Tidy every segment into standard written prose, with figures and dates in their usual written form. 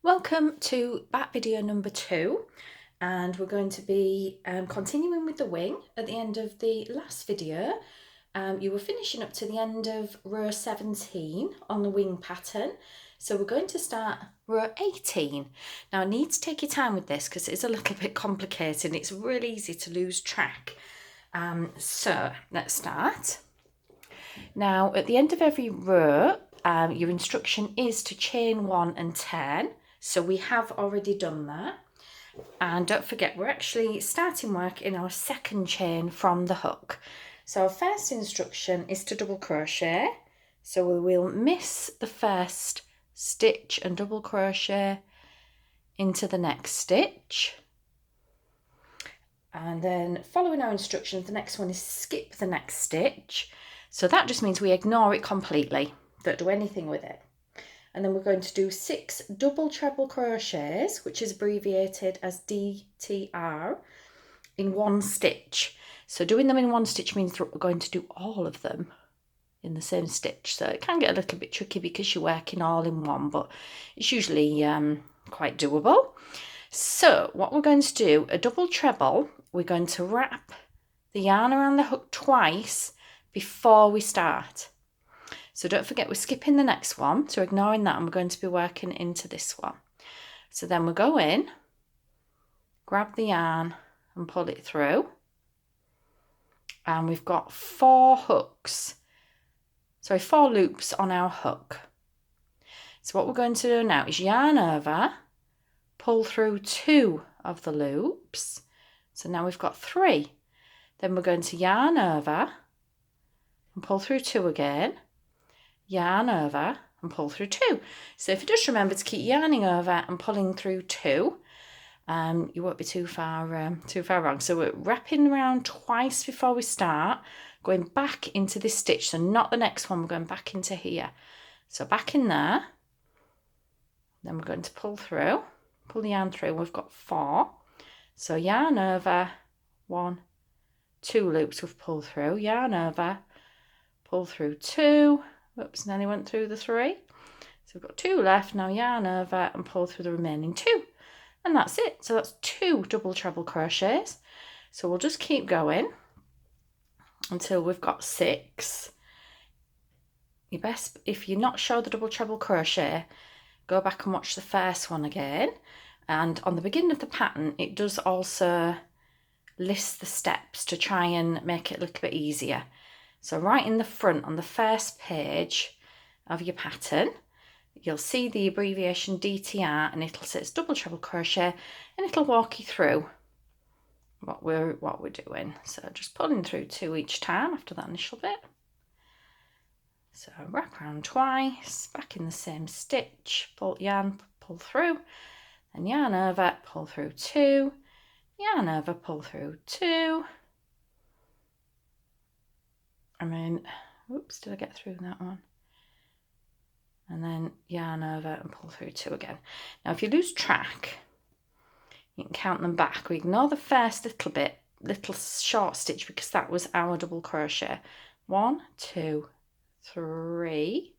Welcome to back video number 2, and we're going to be continuing with the wing. At the end of the last video you were finishing up to the end of row 17 on the wing pattern, so we're going to start row 18. Now I need to take your time with this because it's a little bit complicated and it's really easy to lose track. So let's start. Now at the end of every row your instruction is to chain 1 and turn. So we have already done that. And don't forget, we're actually starting work in our second chain from the hook. So our first instruction is to double crochet. So we will miss the first stitch and double crochet into the next stitch. And then following our instructions, the next one is skip the next stitch. So that just means we ignore it completely, don't do anything with it. And then we're going to do 6 double treble crochets, which is abbreviated as DTR, in 1 stitch. So doing them in 1 stitch means that we're going to do all of them in the same stitch. So it can get a little bit tricky because you're working all in one, but it's usually quite doable. So what we're going to do, a double treble, we're going to wrap the yarn around the hook twice before we start. So don't forget, we're skipping the next one, so ignoring that, and we're going to be working into this one. So then we'll go in, grab the yarn and pull it through. And we've got 4 loops on our hook. So what we're going to do now is yarn over, pull through 2 of the loops. So now we've got 3. Then we're going to yarn over and pull through 2 again. Yarn over and pull through 2. So if you just remember to keep yarning over and pulling through 2, you won't be too far wrong. So we're wrapping around twice before we start, going back into this stitch. So not the next one, we're going back into here. So back in there. Then we're going to pull the yarn through. We've got 4. So yarn over, 1, 2 loops we've pulled through. Yarn over, pull through 2. Whoops, nearly went through the 3. So we've got 2 left. Now yarn over and pull through the remaining 2. And that's it. So that's 2 double treble crochets. So we'll just keep going until we've got 6. You best, if you're not sure the double treble crochet, go back and watch the first one again. And on the beginning of the pattern, it does also list the steps to try and make it a little bit easier. So right in the front on the first page of your pattern, you'll see the abbreviation DTR, and it'll say it's double treble crochet, and it'll walk you through what we're doing. So just pulling through 2 each time after that initial bit. So wrap around twice, back in the same stitch, pull yarn, pull through, and yarn over, pull through 2, yarn over, pull through 2. And then, oops, did I get through that one? And then yarn over and pull through 2 again. Now, if you lose track, you can count them back. We ignore the first little short stitch because that was our double crochet. 1, 2, 3,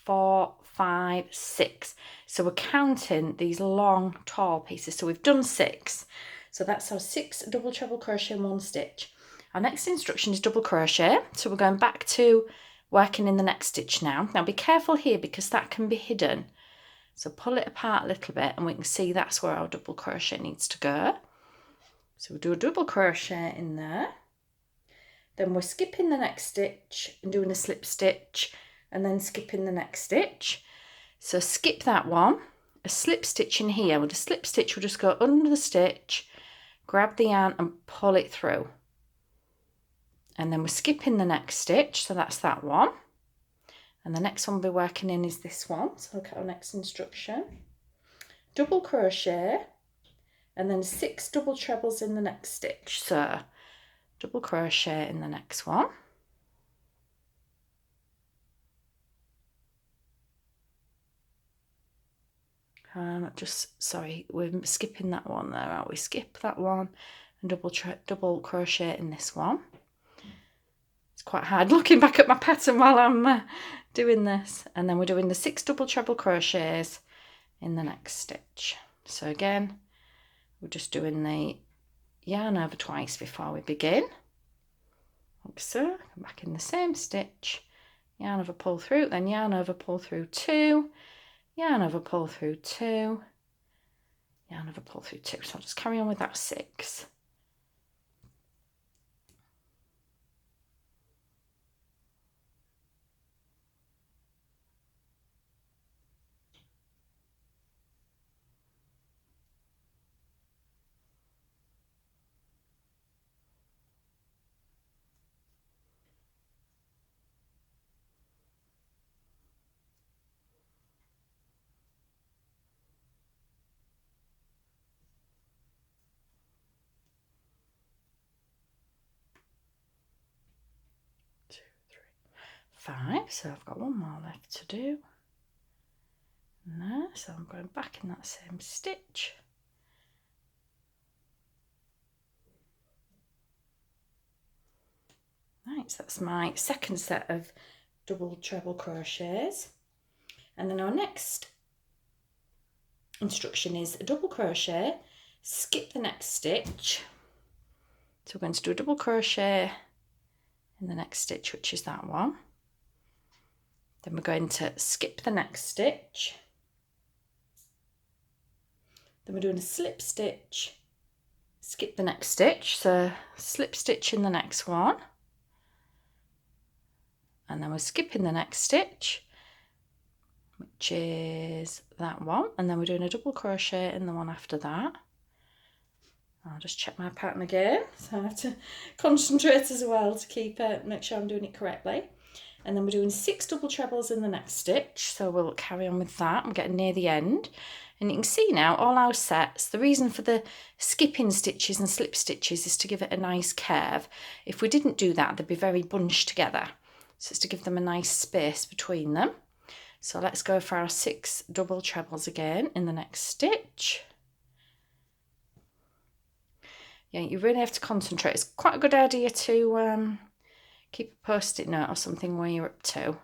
4, 5, 6. So we're counting these long, tall pieces. So we've done 6. So that's our 6 double treble crochet in 1 stitch. Our next instruction is double crochet, so we're going back to working in the next stitch now. Now be careful here because that can be hidden. So pull it apart a little bit and we can see that's where our double crochet needs to go. So we'll do a double crochet in there. Then we're skipping the next stitch and doing a slip stitch and then skipping the next stitch. So skip that one, a slip stitch in here. With a slip stitch, we'll just go under the stitch, grab the yarn and pull it through. And then we're skipping the next stitch, so that's that one. And the next one we'll be working in is this one. So look at our next instruction. Double crochet, and then 6 double trebles in the next stitch. So double crochet in the next one. We're skipping that one there, aren't we? Skip that one and double crochet in this one. It's quite hard looking back at my pattern while I'm doing this. And then we're doing the 6 double treble crochets in the next stitch. So again, we're just doing the yarn over twice before we begin. Like so, come back in the same stitch, yarn over, pull through, then yarn over, pull through 2, yarn over, pull through 2, yarn over, pull through 2. So I'll just carry on with that 6. Two, 3, 5. So I've got one more left to do. And there, so I'm going back in that same stitch. Right, so that's my second set of double treble crochets. And then our next instruction is a double crochet, skip the next stitch. So we're going to do a double crochet in the next stitch, which is that one. Then we're going to skip the next stitch. Then we're doing a slip stitch, skip the next stitch, so slip stitch in the next one. And then we're skipping the next stitch, which is that one, and then we're doing a double crochet in the one after that. I'll just check my pattern again, so I have to concentrate as well to keep make sure I'm doing it correctly. And then we're doing 6 double trebles in the next stitch, so we'll carry on with that. I'm getting near the end, and you can see now all our sets, the reason for the skipping stitches and slip stitches is to give it a nice curve. If we didn't do that, they'd be very bunched together, so it's to give them a nice space between them. So let's go for our 6 double trebles again in the next stitch. Yeah, you really have to concentrate. It's quite a good idea to keep a post-it note or something where you're up to.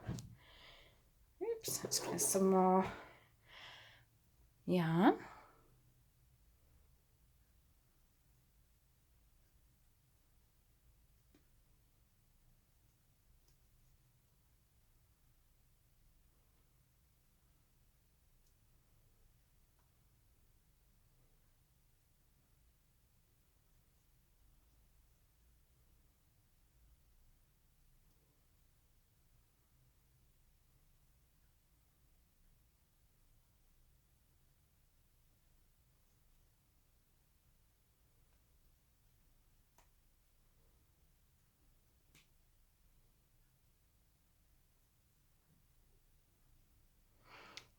Oops, let's get some more yarn.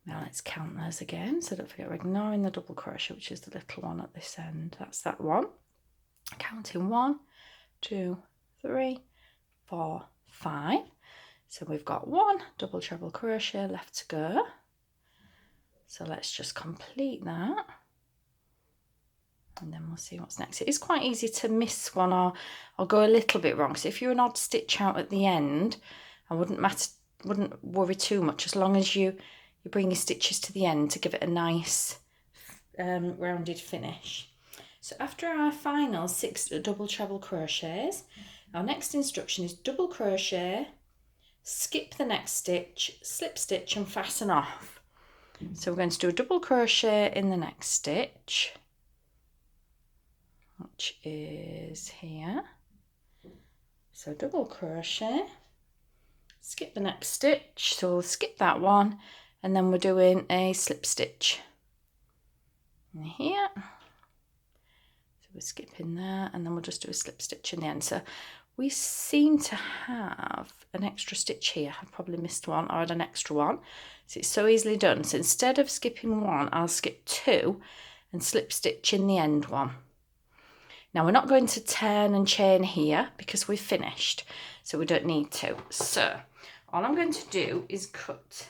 Now let's count those again, so don't forget we're ignoring the double crochet, which is the little one at this end. That's that one. Counting 1, 2, 3, 4, 5. So we've got 1 double treble crochet left to go. So let's just complete that. And then we'll see what's next. It is quite easy to miss one or go a little bit wrong. So if you're an odd stitch out at the end, I wouldn't worry too much, as long as you bring your stitches to the end to give it a nice rounded finish. So after our final 6 double treble crochets, our next instruction is double crochet, skip the next stitch, slip stitch and fasten off. So we're going to do a double crochet in the next stitch, which is here. So double crochet, skip the next stitch, so we'll skip that one, and then we're doing a slip stitch in here. So we're skipping there, and then we'll just do a slip stitch in the end. So we seem to have an extra stitch here. I've probably missed one or had an extra one. So it's so easily done. So instead of skipping 1, I'll skip 2 and slip stitch in the end one. Now we're not going to turn and chain here because we've finished, so we don't need to. So all I'm going to do is cut.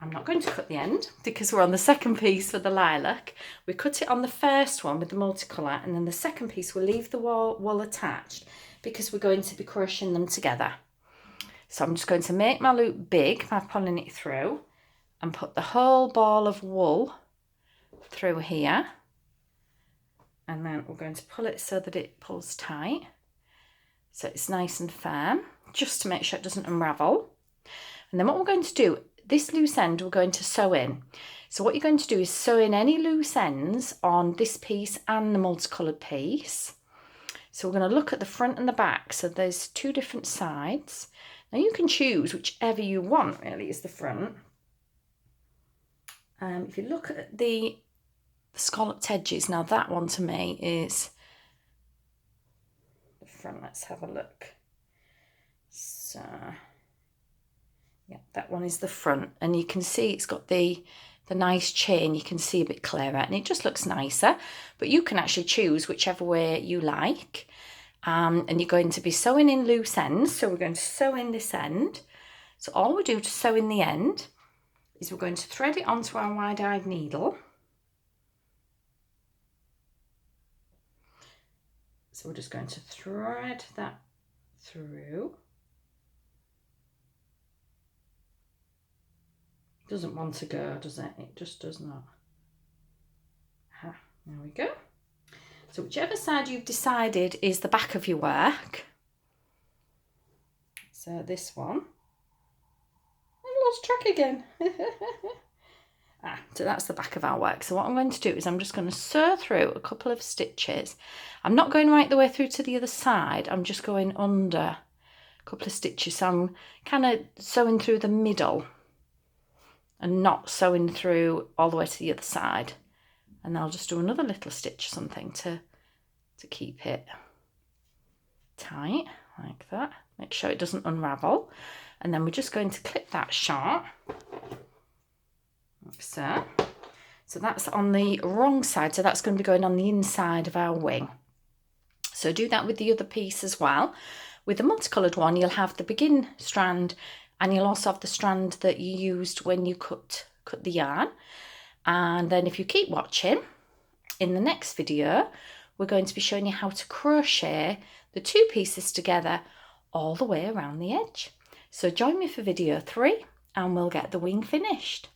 I'm not going to cut the end because we're on the second piece for the lilac. We cut it on the first one with the multicolour, and then the second piece we'll leave the wool attached because we're going to be crocheting them together. So I'm just going to make my loop big by pulling it through, and put the whole ball of wool through here, and then we're going to pull it so that it pulls tight, so it's nice and firm, just to make sure it doesn't unravel. And then what we're going to do, this loose end we're going to sew in. So what you're going to do is sew in any loose ends on this piece and the multicoloured piece. So we're going to look at the front and the back, so there's two different sides. Now you can choose whichever you want, really, is the front. If you look at the scalloped edges, now that one to me is the front. Let's have a look. So yeah, that one is the front, and you can see it's got the nice chain. You can see a bit clearer, and it just looks nicer, but you can actually choose whichever way you like. And you're going to be sewing in loose ends, so we're going to sew in this end. So all we do to sew in the end is we're going to thread it onto our wide-eyed needle. So we're just going to thread that through. It doesn't want to go, does it? It just does not. There we go. So whichever side you've decided is the back of your work. So this one. I lost track again. So that's the back of our work. So what I'm going to do is I'm just going to sew through a couple of stitches. I'm not going right the way through to the other side. I'm just going under a couple of stitches. So I'm kind of sewing through the middle and not sewing through all the way to the other side. And I'll just do another little stitch or something to keep it tight, like that. Make sure it doesn't unravel. And then we're just going to clip that short, like so. So that's on the wrong side, so that's going to be going on the inside of our wing. So do that with the other piece as well. With the multicoloured one, you'll have the begin strand, and you'll also have the strand that you used when you cut the yarn. And then if you keep watching, in the next video, we're going to be showing you how to crochet the two pieces together all the way around the edge. So join me for video 3 and we'll get the wing finished.